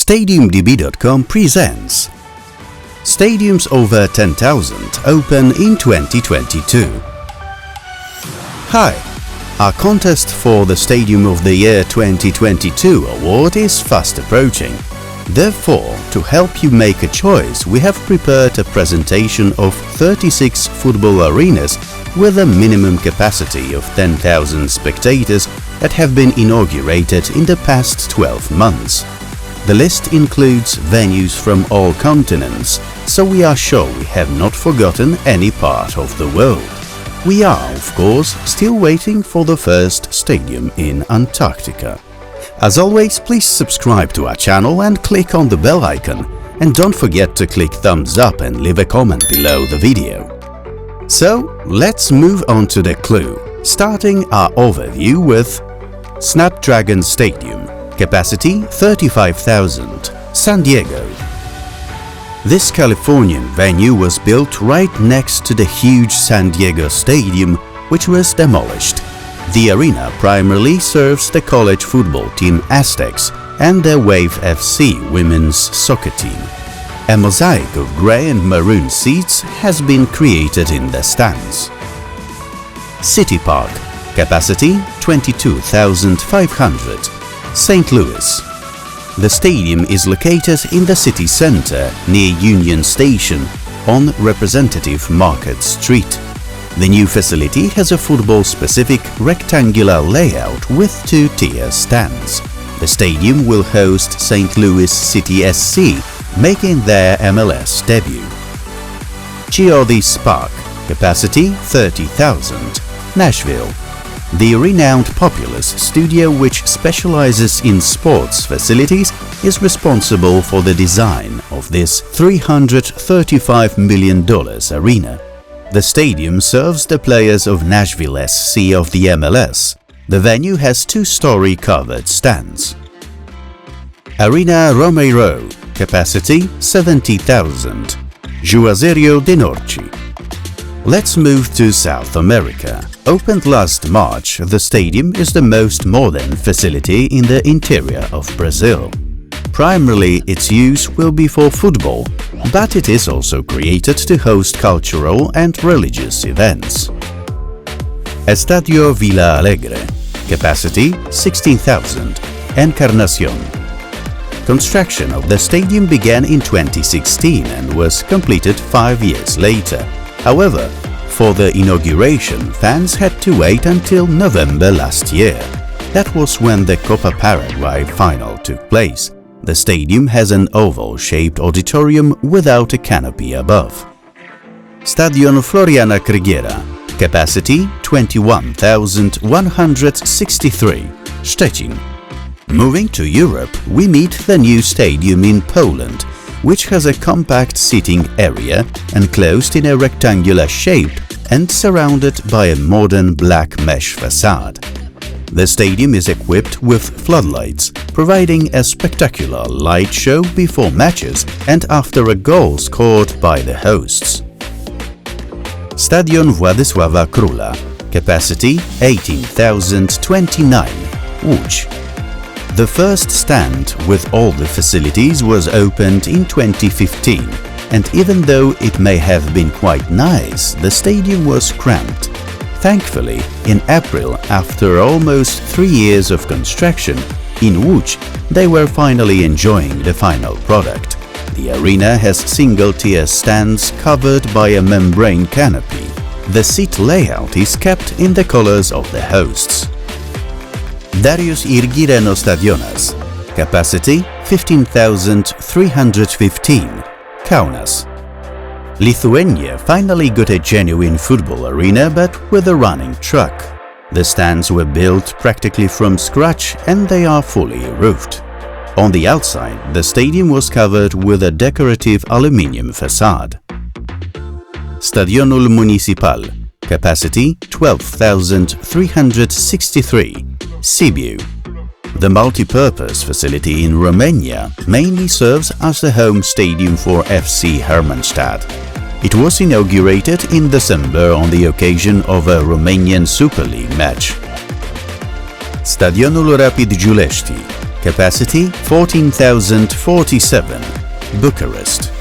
StadiumDB.com presents Stadiums over 10,000 open in 2022. Hi! Our contest for the Stadium of the Year 2022 award is fast approaching. Therefore, to help you make a choice, we have prepared a presentation of 36 football arenas with a minimum capacity of 10,000 spectators that have been inaugurated in the past 12 months. The list includes venues from all continents, so we are sure we have not forgotten any part of the world. We are, of course, still waiting for the first stadium in Antarctica. As always, please subscribe to our channel and click on the bell icon, and don't forget to click thumbs up and leave a comment below the video. So, let's move on to the clue, starting our overview with Snapdragon Stadium, capacity 35,000, San Diego. This Californian venue was built right next to the huge San Diego Stadium, which was demolished. The arena primarily serves the college football team Aztecs and their Wave FC women's soccer team. A mosaic of grey and maroon seats has been created in the stands. CityPark, capacity 22,500, St. Louis. The stadium is located in the city center near Union Station on Representative Market Street. The new facility has a football-specific rectangular layout with two-tier stands. The stadium will host St. Louis City SC, making their MLS debut. GEODIS Park, capacity 30,000, Nashville. The renowned Populous studio, which specializes in sports facilities, is responsible for the design of this $335 million arena. The stadium serves the players of Nashville SC of the MLS. The venue has two-story covered stands. Arena Romeirão, capacity 70,000, Juazeiro de Norte. Let's move to South America. Opened last March, the stadium is the most modern facility in the interior of Brazil. Primarily, its use will be for football, but it is also created to host cultural and religious events. Estadio Vila Alegre, capacity 16,000, Encarnación. Construction of the stadium began in 2016 and was completed 5 years later. However, for the inauguration, fans had to wait until November last year. That was when the Copa Paraguay final took place. The stadium has an oval-shaped auditorium without a canopy above. Stadion Floriana Krygiera, capacity 21,163, Szczecin. Moving to Europe, we meet the new stadium in Poland, which has a compact seating area enclosed in a rectangular shape and surrounded by a modern black mesh facade. The stadium is equipped with floodlights, providing a spectacular light show before matches and after a goal scored by the hosts. Stadion Władysława Króla, capacity 18,029, Łódź. The first stand with all the facilities was opened in 2015, and even though it may have been quite nice, the stadium was cramped. Thankfully, in April, after almost 3 years of construction, in Łódź, they were finally enjoying the final product. The arena has single-tier stands covered by a membrane canopy. The seat layout is kept in the colors of the hosts. Dariusz Irgireno Stadionas, capacity 15,315, Kaunas. Lithuania finally got a genuine football arena, but with a running truck. The stands were built practically from scratch and they are fully roofed. On the outside, the stadium was covered with a decorative aluminium facade. Stadionul Municipal, capacity 12,363, Sibiu. The multi-purpose facility in Romania mainly serves as the home stadium for FC Hermannstadt. It was inaugurated in December on the occasion of a Romanian Super League match. Stadionul Rapid-Giulești, capacity 14,047, Bucharest.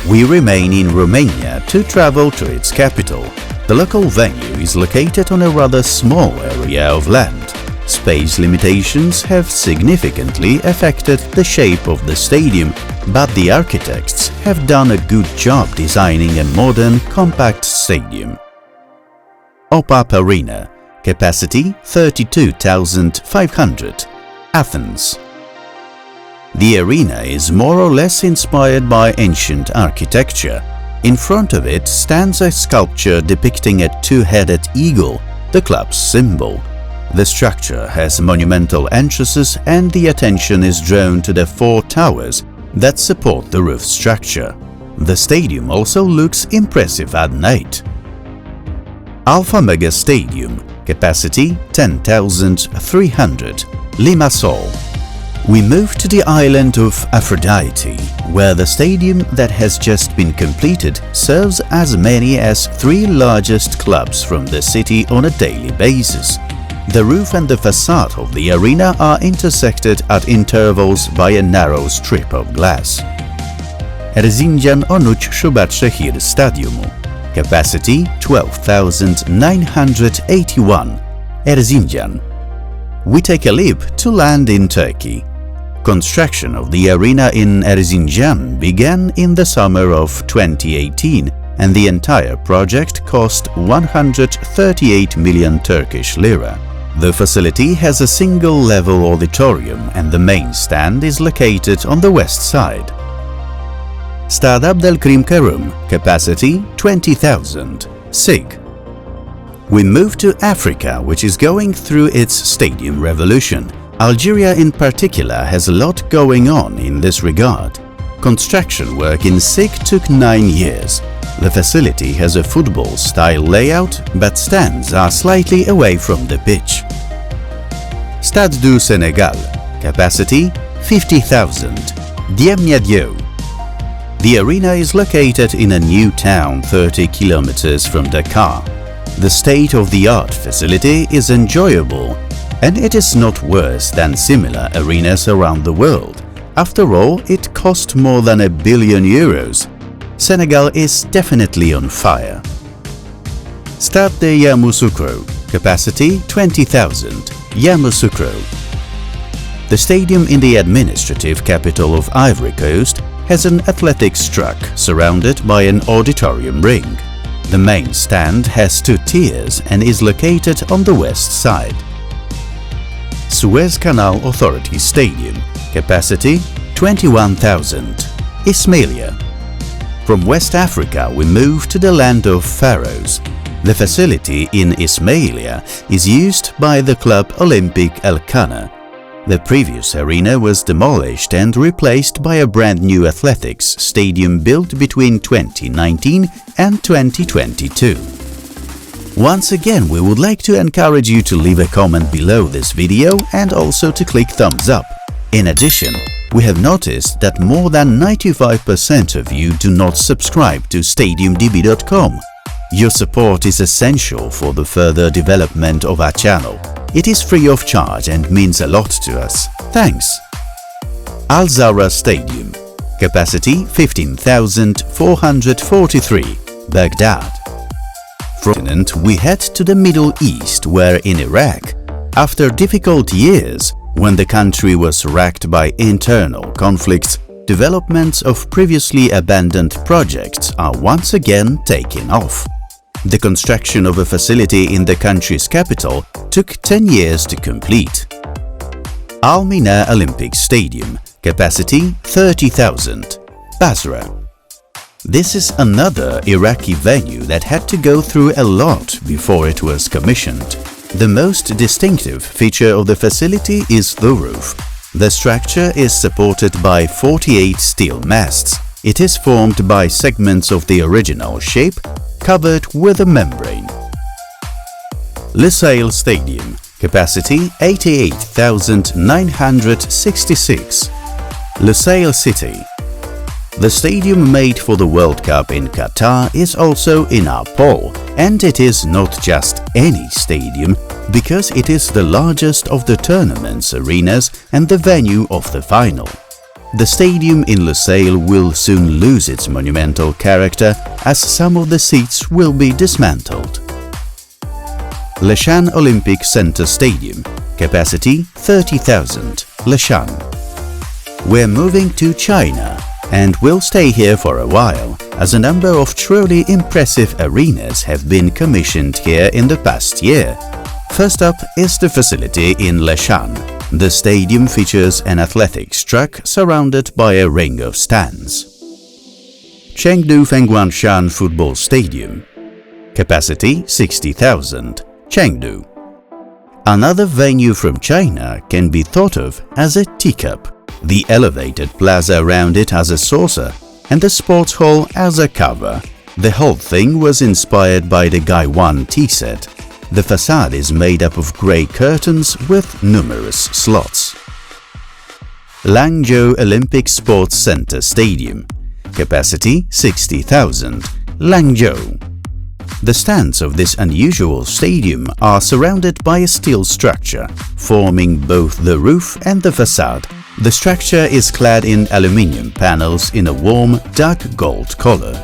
We remain in Romania to travel to its capital. The local venue is located on a rather small area of land. Space limitations have significantly affected the shape of the stadium, but the architects have done a good job designing a modern, compact stadium. OPAP Arena, capacity 32,500, Athens. The arena is more or less inspired by ancient architecture. In front of it stands a sculpture depicting a two-headed eagle, the club's symbol. The structure has monumental entrances and the attention is drawn to the four towers that support the roof structure. The stadium also looks impressive at night. Alpha Mega Stadium, capacity 10,300, Limassol. We move to the island of Aphrodite, where the stadium that has just been completed serves as many as 3 largest clubs from the city on a daily basis. The roof and the facade of the arena are intersected at intervals by a narrow strip of glass. Erzincan 13 Şubat Şehir Stadyumu, capacity 12,981, Erzincan. We take a leap to land in Turkey. Construction of the arena in Erzincan began in the summer of 2018 and the entire project cost 138 million Turkish lira. The facility has a single-level auditorium and the main stand is located on the west side. Stade Abdelkrim-Kerroum, capacity 20,000, SIG. We move to Africa, which is going through its stadium revolution. Algeria in particular has a lot going on in this regard. Construction work in SIG took 9 years. The facility has a football-style layout, but stands are slightly away from the pitch. Stade du Sénégal, capacity 50,000, Diamniadio. The arena is located in a new town 30 kilometers from Dakar. The state-of-the-art facility is enjoyable, and it is not worse than similar arenas around the world. After all, it cost more than €1 billion. Senegal is definitely on fire. Stade de Yamoussoukro, capacity 20,000, Yamoussoukro. The stadium in the administrative capital of Ivory Coast has an athletics track surrounded by an auditorium ring. The main stand has 2 tiers and is located on the west side. Suez Canal Authority Stadium, capacity 21,000, Ismailia. From West Africa we move to the land of pharaohs. The facility in Ismailia is used by the club Olympique El-Kana. The previous arena was demolished and replaced by a brand new athletics stadium built between 2019 and 2022. Once again, we would like to encourage you to leave a comment below this video and also to click thumbs up. In addition, we have noticed that more than 95% of you do not subscribe to StadiumDB.com. Your support is essential for the further development of our channel. It is free of charge and means a lot to us. Thanks! Al-Zawraa Stadium, capacity 15,443, Baghdad. From the continent we head to the Middle East, where in Iraq, after difficult years, when the country was racked by internal conflicts, developments of previously abandoned projects are once again taking off. The construction of a facility in the country's capital took 10 years to complete. Al-Minaa Olympic Stadium, capacity 30,000, Basra. This is another Iraqi venue that had to go through a lot before it was commissioned. The most distinctive feature of the facility is the roof. The structure is supported by 48 steel masts. It is formed by segments of the original shape, covered with a membrane. Lusail Stadium, capacity 88,966, Lusail City. The stadium made for the World Cup in Qatar is also in our poll, and it is not just any stadium because it is the largest of the tournament's arenas and the venue of the final. The stadium in Lusail will soon lose its monumental character as some of the seats will be dismantled. Leshan Olympic Center Stadium, capacity 30,000, Leshan. We're moving to China and will stay here for a while, as a number of truly impressive arenas have been commissioned here in the past year. First up is the facility in Leshan. The stadium features an athletics track surrounded by a ring of stands. Chengdu Fengguanshan Football Stadium. Capacity 60,000, Chengdu. Another venue from China can be thought of as a teacup. The elevated plaza around it as a saucer and the sports hall as a cover. The whole thing was inspired by the Gaiwan tea set. The facade is made up of grey curtains with numerous slots. Langzhou Olympic Sports Center Stadium. Capacity 60,000, Langzhou. The stands of this unusual stadium are surrounded by a steel structure, forming both the roof and the facade. The structure is clad in aluminium panels in a warm, dark gold color.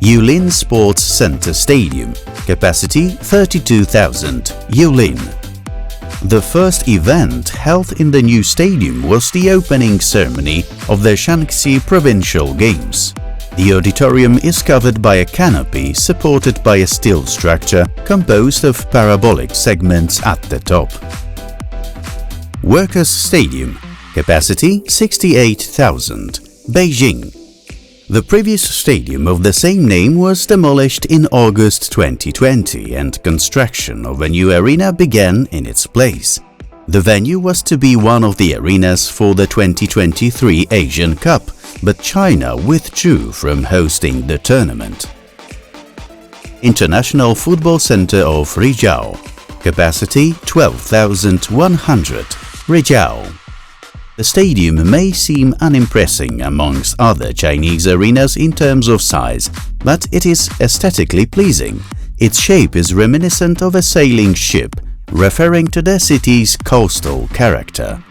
Yulin Sports Center Stadium. Capacity 32,000, Yulin. The first event held in the new stadium was the opening ceremony of the Shaanxi Provincial Games. The auditorium is covered by a canopy supported by a steel structure composed of parabolic segments at the top. Workers' Stadium. Capacity 68,000, Beijing. The previous stadium of the same name was demolished in August 2020 and construction of a new arena began in its place. The venue was to be one of the arenas for the 2023 Asian Cup, but China withdrew from hosting the tournament. International Football Center of Rizhao. Capacity 12,100, Rizhao. The stadium may seem unimpressive amongst other Chinese arenas in terms of size, but it is aesthetically pleasing. Its shape is reminiscent of a sailing ship, referring to the city's coastal character.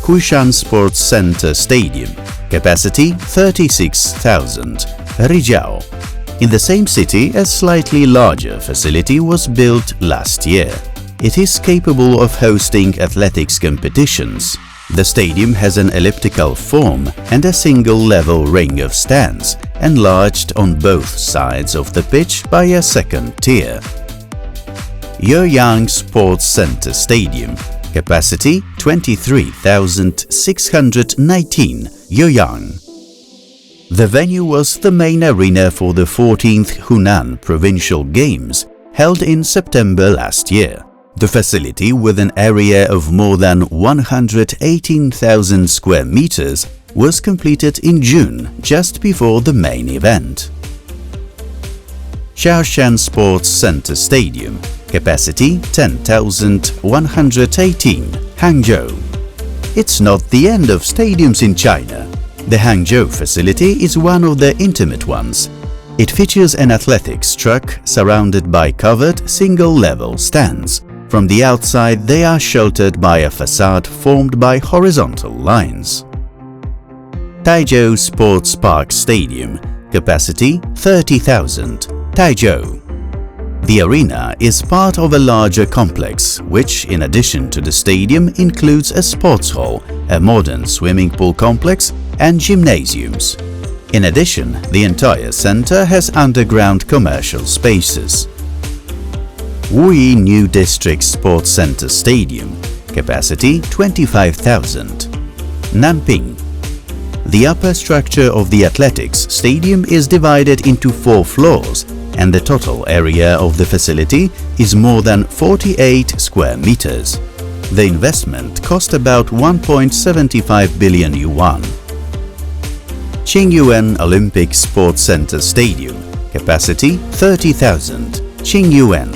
Kushan Sports Center Stadium. Capacity 36,000, Rizhao. In the same city, a slightly larger facility was built last year. It is capable of hosting athletics competitions. The stadium has an elliptical form and a single-level ring of stands, enlarged on both sides of the pitch by a second tier. Yoyang Sports Center Stadium. Capacity 23,619, Yoyang. The venue was the main arena for the 14th Hunan Provincial Games, held in September last year. The facility, with an area of more than 118,000 square meters, was completed in June, just before the main event. Shaoshan Sports Center Stadium. Capacity 10,118, Hangzhou. It's not the end of stadiums in China. The Hangzhou facility is one of the intimate ones. It features an athletics track surrounded by covered single-level stands. From the outside, they are sheltered by a facade formed by horizontal lines. Taizhou Sports Park Stadium. Capacity 30,000, Taizhou. The arena is part of a larger complex, which, in addition to the stadium, includes a sports hall, a modern swimming pool complex, and gymnasiums. In addition, the entire center has underground commercial spaces. Wuyi New District Sports Center Stadium. Capacity 25,000, Nanping. The upper structure of the athletics stadium is divided into 4 floors, and the total area of the facility is more than 48 square meters. The investment cost about 1.75 billion yuan. Qingyuan Olympic Sports Center Stadium. Capacity 30,000, Qingyuan.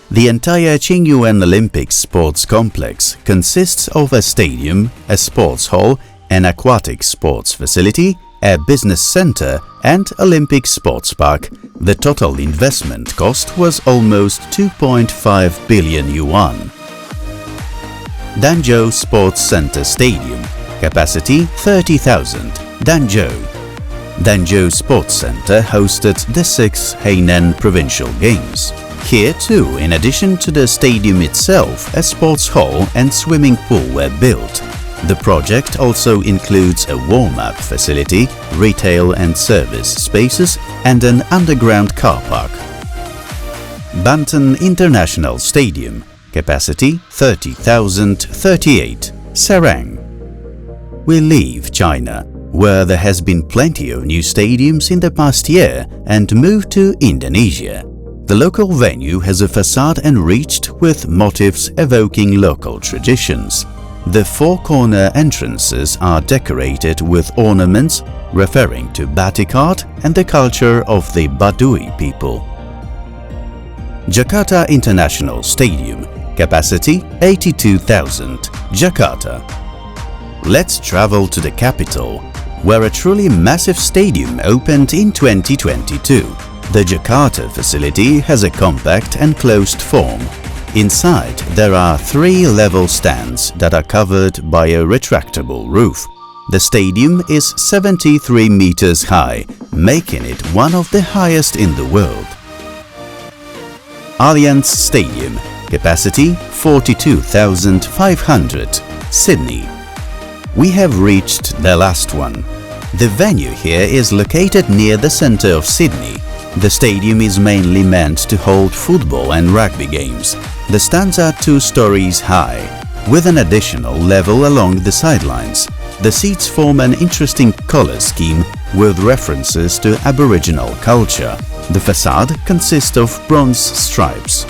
The entire Qingyuan Olympic Sports Complex consists of a stadium, a sports hall, an aquatic sports facility, a business center and Olympic sports park. The total investment cost was almost 2.5 billion yuan. Danzhou Sports Center Stadium, capacity 30,000, Danzhou. Danzhou Sports Center hosted the 6th Hainan Provincial Games. Here too, in addition to the stadium itself, a sports hall and swimming pool were built. The project also includes a warm-up facility, retail and service spaces and an underground car park. Bantan International Stadium, capacity 30,038, Sarang. We leave China, where there has been plenty of new stadiums in the past year, and move to Indonesia. The local venue has a facade enriched with motifs evoking local traditions. The four-corner entrances are decorated with ornaments referring to batik art and the culture of the Baduy people. Jakarta International Stadium, capacity 82,000, Jakarta. Let's travel to the capital, where a truly massive stadium opened in 2022. The Jakarta facility has a compact and closed form. Inside, there are 3 level stands that are covered by a retractable roof. The stadium is 73 meters high, making it one of the highest in the world. Allianz Stadium, capacity 42,500, Sydney. We have reached the last one. The venue here is located near the center of Sydney. The stadium is mainly meant to hold football and rugby games. The stands are 2 stories high, with an additional level along the sidelines. The seats form an interesting color scheme with references to Aboriginal culture. The facade consists of bronze stripes.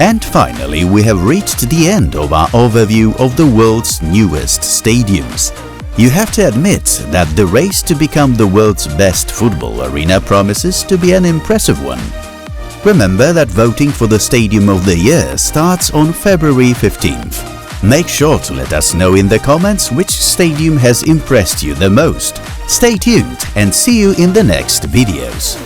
And finally, we have reached the end of our overview of the world's newest stadiums. You have to admit that the race to become the world's best football arena promises to be an impressive one. Remember that voting for the Stadium of the Year starts on February 15th. Make sure to let us know in the comments which stadium has impressed you the most. Stay tuned and see you in the next videos.